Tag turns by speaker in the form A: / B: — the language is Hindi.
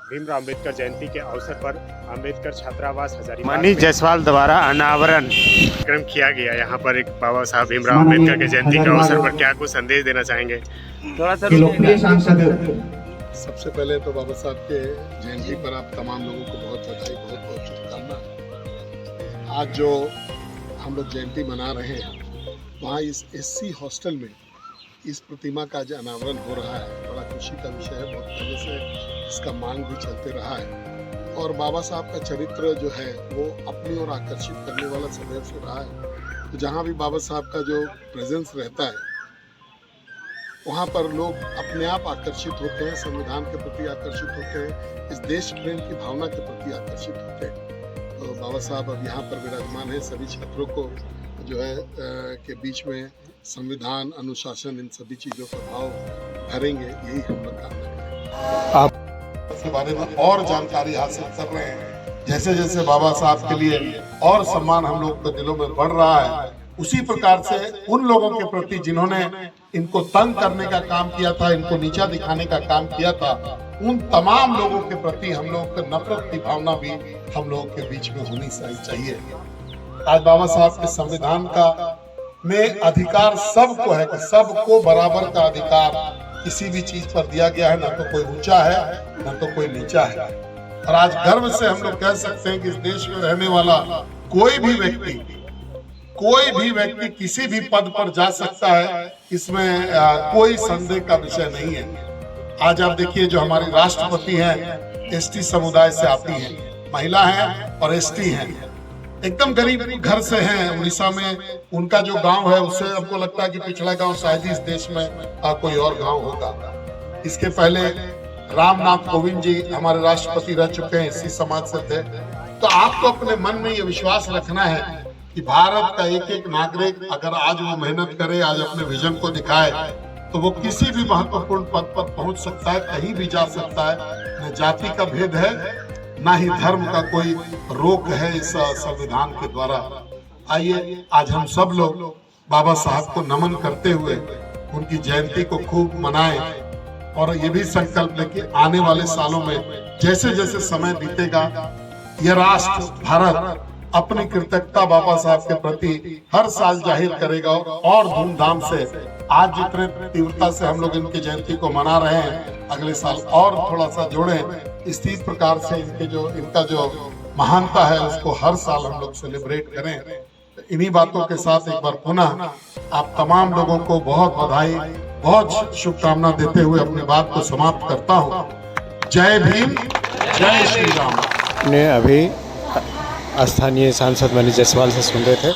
A: भीमराव अंबेडकर जयंती के अवसर पर अंबेडकर छात्रावास हजारीबाग
B: मनीष जायसवाल द्वारा अनावरण कार्यक्रम किया गया। यहाँ पर एक बाबा साहब भीमराव अंबेडकर के जयंती के अवसर पर क्या कुछ संदेश देना चाहेंगे? थोड़ा सा
C: लोकप्रिय सांसद।
D: सबसे पहले तो बाबा साहब के जयंती पर आप तमाम लोगों को बहुत बधाई, बहुत बहुत शुभकामना। आज जो हम लोग जयंती मना रहे हैं, वहाँ इस एससी हॉस्टल में इस प्रतिमा का जो अनावरण हो रहा है, बड़ा खुशी का विषय है। बहुत पहले से इसका मांग भी चलते रहा है और बाबा साहब का चरित्र जो है वो अपनी ओर आकर्षित करने वाला सदैव से रहा है। तो जहाँ भी बाबा साहब का जो प्रेजेंस रहता है, वहाँ पर लोग अपने आप आकर्षित होते हैं, संविधान के प्रति आकर्षित होते हैं, इस देश प्रेम की भावना के प्रति आकर्षित होते हैं। तो बाबा साहब अब यहाँ पर विराजमान है। सभी छात्रों को जो है के बीच में संविधान, अनुशासन, इन सभी चीज़ों का भाव भरेंगे, यही हम लोग कामना करेंगे। आप इसके बारे में और जानकारी हासिल कर रहे हैं। जैसे जैसे बाबा साहब के लिए और सम्मान हम लोग के दिलों में बढ़ रहा है, उसी प्रकार से उन लोगों के प्रति जिन्होंने इनको तंग करने का काम किया था, इनको नीचा दिखाने का काम किया था, उन तमाम लोगों के प्रति हम लोग को नफरत की भावना भी हम लोगों के बीच में होनी चाहिए। आज बाबा साहब के संविधान का में अधिकार सबको है कि सबको बराबर का अधिकार किसी भी चीज पर दिया गया है। ना तो कोई ऊंचा है, ना तो कोई नीचा है। और आज गर्व से हम लोग कह सकते हैं कि इस देश में रहने वाला कोई भी व्यक्ति किसी भी पद पर जा सकता है, इसमें कोई संदेह का विषय नहीं है। आज आप देखिए, जो हमारी राष्ट्रपति हैं, एसटी समुदाय से आती हैं, महिला हैं और एसटी हैं, एकदम गरीब घर से हैं। उड़ीसा में उनका जो गांव है, उससे हमको लगता है कि पिछड़ा गांव शायद इस देश में कोई और गांव होगा। इसके पहले रामनाथ कोविंद जी हमारे राष्ट्रपति रह चुके हैं, इसी समाज से थे। तो आपको अपने मन में ये विश्वास रखना है कि भारत का एक एक नागरिक अगर आज वो मेहनत करे, आज अपने विजन को दिखाए, तो वो किसी भी महत्वपूर्ण पद पर पहुंच सकता है, कहीं भी जा सकता है। न जाति का भेद है, ना ही धर्म का कोई रोक है इस संविधान के द्वारा। आइए आज हम सब लोग बाबा साहब को नमन करते हुए उनकी जयंती को खूब मनाएं और ये भी संकल्प लें कि आने वाले सालों में जैसे जैसे समय बीतेगा, यह राष्ट्र भारत अपनी कृतज्ञता बाबा साहब के प्रति हर साल जाहिर करेगा और धूमधाम से। आज जितने तीव्रता से हम लोग इनकी जयंती को मना रहे हैं, अगले साल और थोड़ा सा जोड़ें। इसी प्रकार से इनका जो महानता है, उसको हर साल हम लोग सेलिब्रेट करें। इन्हीं बातों के साथ एक बार पुनः आप तमाम लोगों को बहुत बधाई, बहुत शुभकामना देते हुए अपनी बात को समाप्त करता हूँ। जय भीम, जय श्री राम।
B: ने अभी स्थानीय सांसद मनीष जायसवाल से सुन रहे थे।